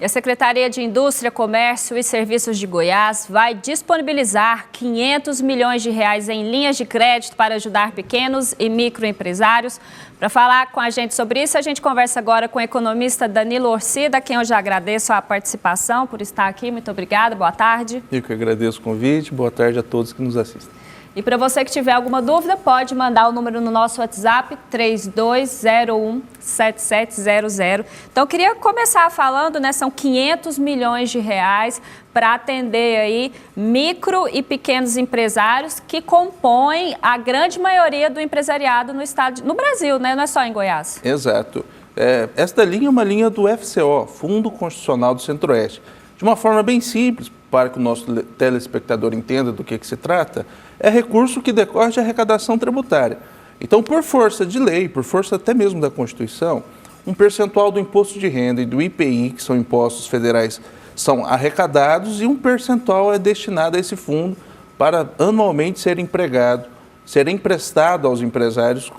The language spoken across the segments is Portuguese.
E a Secretaria de Indústria, Comércio e Serviços de Goiás vai disponibilizar 500 milhões de reais em linhas de crédito para ajudar pequenos e microempresários. Para falar com a gente sobre isso, a gente conversa agora com o economista Danilo Orcida, a quem eu já agradeço a participação por estar aqui. Muito obrigada, boa tarde. Eu que agradeço o convite, boa tarde a todos que nos assistem. E para você que tiver alguma dúvida, pode mandar o número no nosso WhatsApp, 3201-7700. Então, eu queria começar falando, né, são 500 milhões de reais para atender aí micro e pequenos empresários que compõem a grande maioria do empresariado no estado, no Brasil, né, não é só em Goiás. Exato. Esta linha é uma linha do FCO, Fundo Constitucional do Centro-Oeste. De uma forma bem simples, para que o nosso telespectador entenda do que se trata, é recurso que decorre de arrecadação tributária. Então, por força de lei, por força até mesmo da Constituição, um percentual do imposto de renda e do IPI, que são impostos federais, são arrecadados e um percentual é destinado a esse fundo para anualmente ser empregado, ser emprestado aos empresários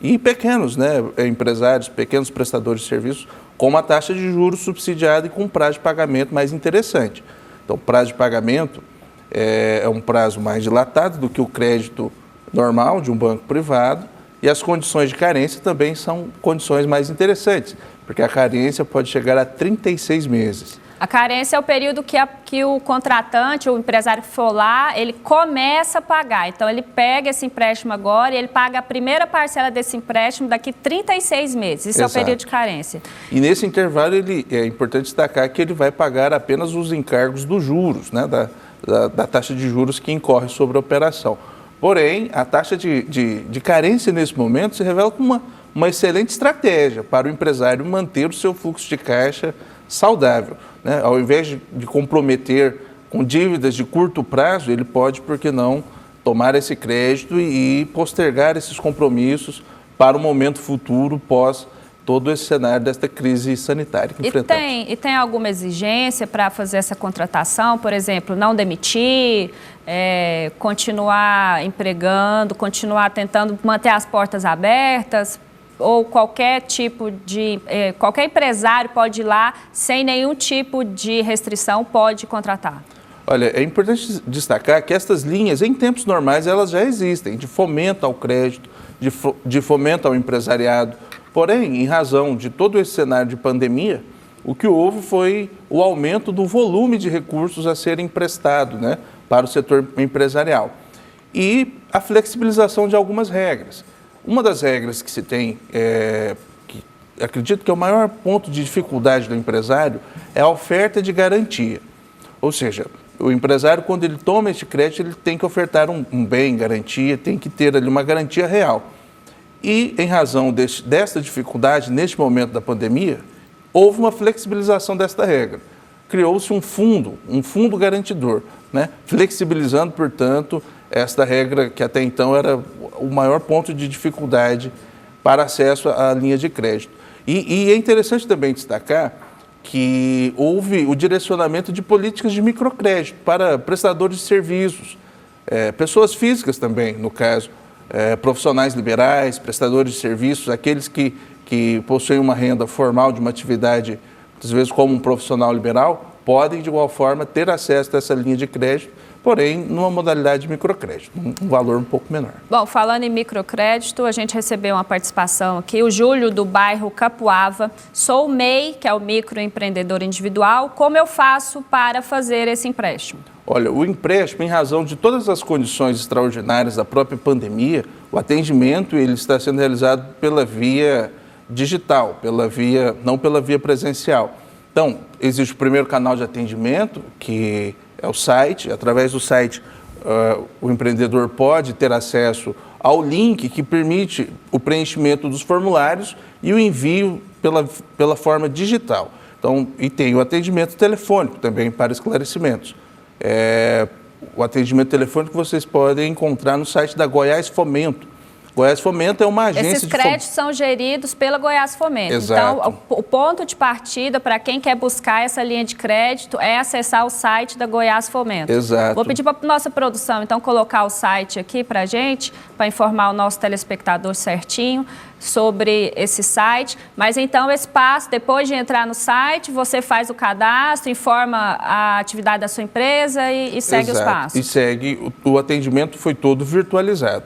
e pequenos, né, empresários, pequenos prestadores de serviços, com uma taxa de juros subsidiada e com um prazo de pagamento mais interessante. Então, o prazo de pagamento é um prazo mais dilatado do que o crédito normal de um banco privado e as condições de carência também são condições mais interessantes, porque a carência pode chegar a 36 meses. A carência é o período que o contratante, o empresário que for lá, ele começa a pagar. Então, ele pega esse empréstimo agora e ele paga a primeira parcela desse empréstimo daqui 36 meses. Isso Exato. É o período de carência. E nesse intervalo, é importante destacar que ele vai pagar apenas os encargos dos juros, né, da taxa de juros que incorre sobre a operação. Porém, a taxa de carência nesse momento se revela como uma excelente estratégia para o empresário manter o seu fluxo de caixa saudável, né? Ao invés de comprometer com dívidas de curto prazo, ele pode, por que não, tomar esse crédito e postergar esses compromissos para o momento futuro pós todo esse cenário desta crise sanitária que enfrentamos. E tem alguma exigência para fazer essa contratação? Por exemplo, não demitir, continuar empregando, continuar tentando manter as portas abertas? Ou qualquer tipo qualquer empresário pode ir lá sem nenhum tipo de restrição, pode contratar? Olha, é importante destacar que estas linhas, em tempos normais, elas já existem, de fomento ao crédito, de fomento ao empresariado. Porém, em razão de todo esse cenário de pandemia, o que houve foi o aumento do volume de recursos a serem emprestados, né, para o setor empresarial. E a flexibilização de algumas regras. Uma das regras que se tem, que acredito que é o maior ponto de dificuldade do empresário, é a oferta de garantia. Ou seja, o empresário, quando ele toma este crédito, ele tem que ofertar um bem, garantia, tem que ter ali uma garantia real. E, em razão desta dificuldade, neste momento da pandemia, houve uma flexibilização desta regra. Criou-se um fundo garantidor, né? Flexibilizando, portanto, esta regra que até então era o maior ponto de dificuldade para acesso à linha de crédito. E é interessante também destacar que houve o direcionamento de políticas de microcrédito para prestadores de serviços, pessoas físicas também, no caso, profissionais liberais, prestadores de serviços, aqueles que possuem uma renda formal de uma atividade, às vezes como um profissional liberal, podem de igual forma ter acesso a essa linha de crédito, porém numa modalidade de microcrédito, um valor um pouco menor. Bom, falando em microcrédito, a gente recebeu uma participação aqui, o Júlio do bairro Capuava. Sou o MEI, que é o microempreendedor individual, como eu faço para fazer esse empréstimo? Olha, o empréstimo, em razão de todas as condições extraordinárias da própria pandemia, o atendimento ele está sendo realizado pela via digital, não pela via presencial. Então, existe o primeiro canal de atendimento, que é o site. Através do site, o empreendedor pode ter acesso ao link que permite o preenchimento dos formulários e o envio pela forma digital. Então, e tem o atendimento telefônico também para esclarecimentos. O atendimento telefônico vocês podem encontrar no site da Goiás Fomento. Goiás Fomento é uma agência Esses créditos são geridos pela Goiás Fomento. Exato. Então, o ponto de partida para quem quer buscar essa linha de crédito é acessar o site da Goiás Fomento. Exato. Vou pedir para a nossa produção, então, colocar o site aqui para a gente, para informar o nosso telespectador certinho sobre esse site. Mas, então, esse passo, depois de entrar no site, você faz o cadastro, informa a atividade da sua empresa e segue os passos. E segue, o atendimento foi todo virtualizado.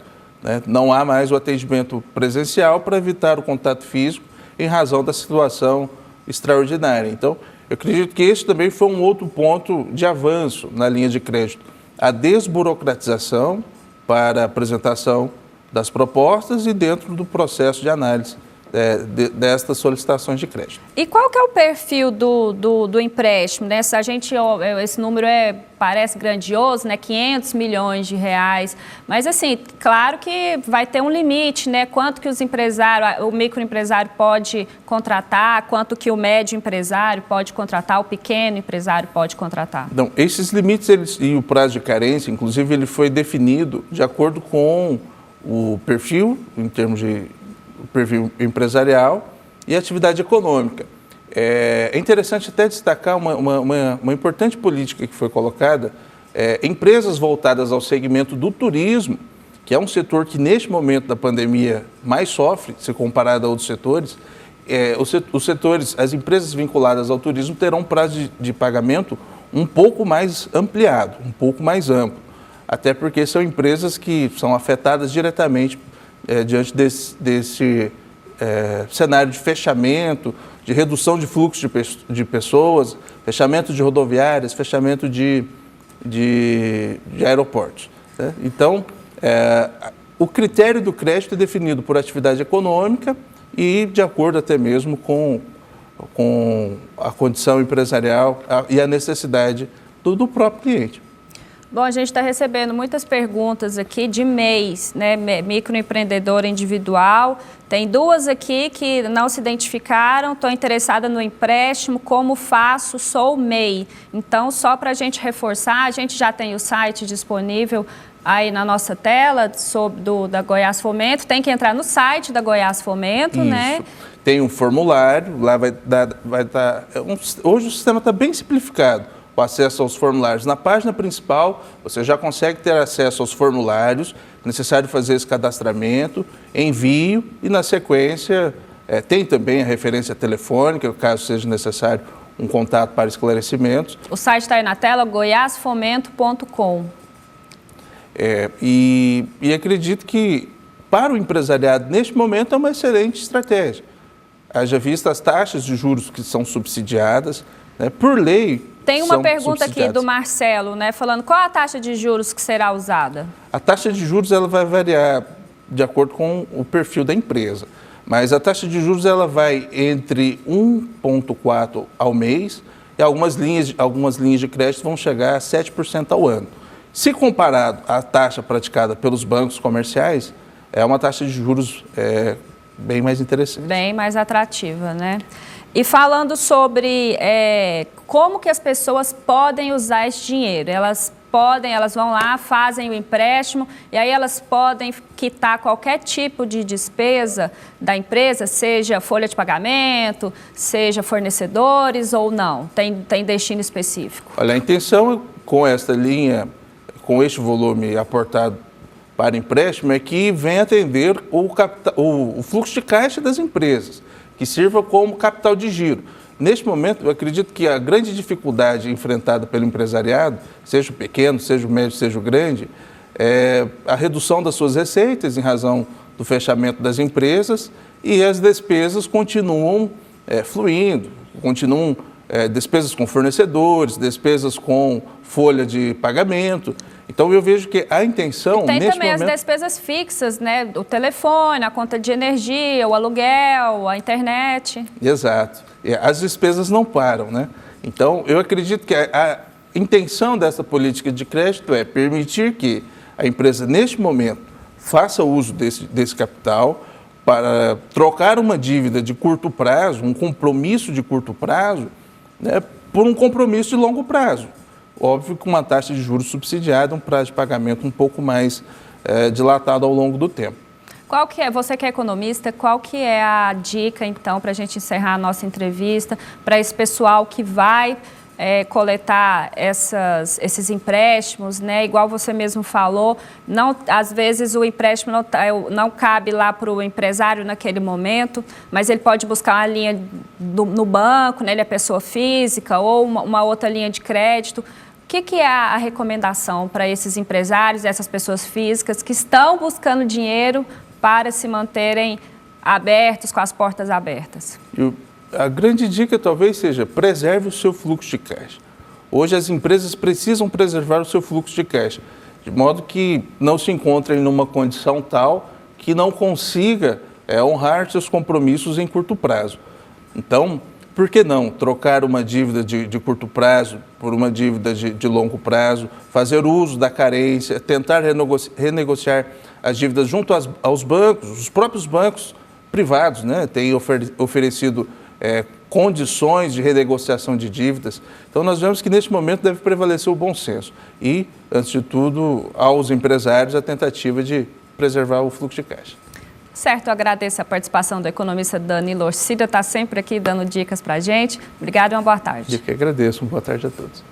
Não há mais o atendimento presencial para evitar o contato físico em razão da situação extraordinária. Então, eu acredito que esse também foi um outro ponto de avanço na linha de crédito. A desburocratização para a apresentação das propostas e dentro do processo de análise destas solicitações de crédito. E qual que é o perfil do empréstimo? Né? Se a gente, esse número parece grandioso, né? 500 milhões de reais, mas assim, claro que vai ter um limite, né? Quanto que o microempresário pode contratar, quanto que o médio empresário pode contratar, o pequeno empresário pode contratar? Então, esses limites e o prazo de carência, inclusive, ele foi definido de acordo com o perfil, em termos de perfil empresarial e atividade econômica. É interessante até destacar uma importante política que foi colocada, empresas voltadas ao segmento do turismo, que é um setor que neste momento da pandemia mais sofre, se comparado a outros setores. As empresas vinculadas ao turismo terão um prazo de pagamento um pouco mais ampliado, um pouco mais amplo, até porque são empresas que são afetadas diretamente diante desse cenário de fechamento, de redução de fluxo de pessoas, fechamento de rodoviárias, fechamento de aeroportos. Né? Então, o critério do crédito é definido por atividade econômica e de acordo até mesmo com a condição empresarial e a necessidade do próprio cliente. Bom, a gente está recebendo muitas perguntas aqui de MEIs, né? Microempreendedor individual. Tem duas aqui que não se identificaram, estou interessada no empréstimo, como faço, sou MEI. Então, só para a gente reforçar, a gente já tem o site disponível aí na nossa tela da Goiás Fomento. Tem que entrar no site da Goiás Fomento, Isso. né? Tem um formulário, lá vai estar... Hoje o sistema está bem simplificado. O acesso aos formulários. Na página principal, você já consegue ter acesso aos formulários, é necessário fazer esse cadastramento, envio e, na sequência, tem também a referência telefônica, caso seja necessário um contato para esclarecimentos. O site está aí na tela, goiasfomento.com. E acredito que, para o empresariado, neste momento, é uma excelente estratégia. Haja vista as taxas de juros que são subsidiadas, né, por lei. Tem uma pergunta aqui do Marcelo, né, falando qual a taxa de juros que será usada? A taxa de juros ela vai variar de acordo com o perfil da empresa, mas a taxa de juros ela vai entre 1,4% ao mês e algumas linhas de crédito vão chegar a 7% ao ano. Se comparado à taxa praticada pelos bancos comerciais, é uma taxa de juros bem mais interessante. Bem mais atrativa, né? E falando sobre como que as pessoas podem usar esse dinheiro, elas vão lá, fazem o empréstimo e aí elas podem quitar qualquer tipo de despesa da empresa, seja folha de pagamento, seja fornecedores ou não? Tem destino específico? Olha, a intenção com esta linha, com este volume aportado para empréstimo é que venha atender o fluxo de caixa das empresas, que sirva como capital de giro. Neste momento, eu acredito que a grande dificuldade enfrentada pelo empresariado, seja o pequeno, seja o médio, seja o grande, é a redução das suas receitas em razão do fechamento das empresas e as despesas continuam fluindo, continuam despesas com fornecedores, despesas com folha de pagamento. Então, eu vejo que a intenção, e tem também as despesas fixas, né? O telefone, a conta de energia, o aluguel, a internet. Exato. As despesas não param, né? Então, eu acredito que a intenção dessa política de crédito é permitir que a empresa, neste momento, faça uso desse capital para trocar uma dívida de curto prazo, um compromisso de curto prazo, né, por um compromisso de longo prazo. Óbvio que uma taxa de juros subsidiada, um prazo de pagamento um pouco mais dilatado ao longo do tempo. Qual que é, você que é economista, qual que é a dica, então, para a gente encerrar a nossa entrevista, para esse pessoal que vai coletar esses empréstimos, né? Igual você mesmo falou, às vezes o empréstimo não cabe lá para o empresário naquele momento, mas ele pode buscar uma linha no banco, né? Ele é pessoa física, ou uma outra linha de crédito. O que é a recomendação para esses empresários, essas pessoas físicas que estão buscando dinheiro para se manterem abertos, com as portas abertas? A grande dica talvez seja: preserve o seu fluxo de caixa. Hoje as empresas precisam preservar o seu fluxo de caixa, de modo que não se encontrem numa condição tal que não consiga honrar seus compromissos em curto prazo. Então, por que não trocar uma dívida de curto prazo por uma dívida de longo prazo, fazer uso da carência, tentar renegociar as dívidas junto aos bancos, os próprios bancos privados, né, têm oferecido condições de renegociação de dívidas. Então, nós vemos que, neste momento, deve prevalecer o bom senso e, antes de tudo, aos empresários, a tentativa de preservar o fluxo de caixa. Certo, eu agradeço a participação do economista Danilo Orcida, está sempre aqui dando dicas para a gente. Obrigada e uma boa tarde. Eu que agradeço, uma boa tarde a todos.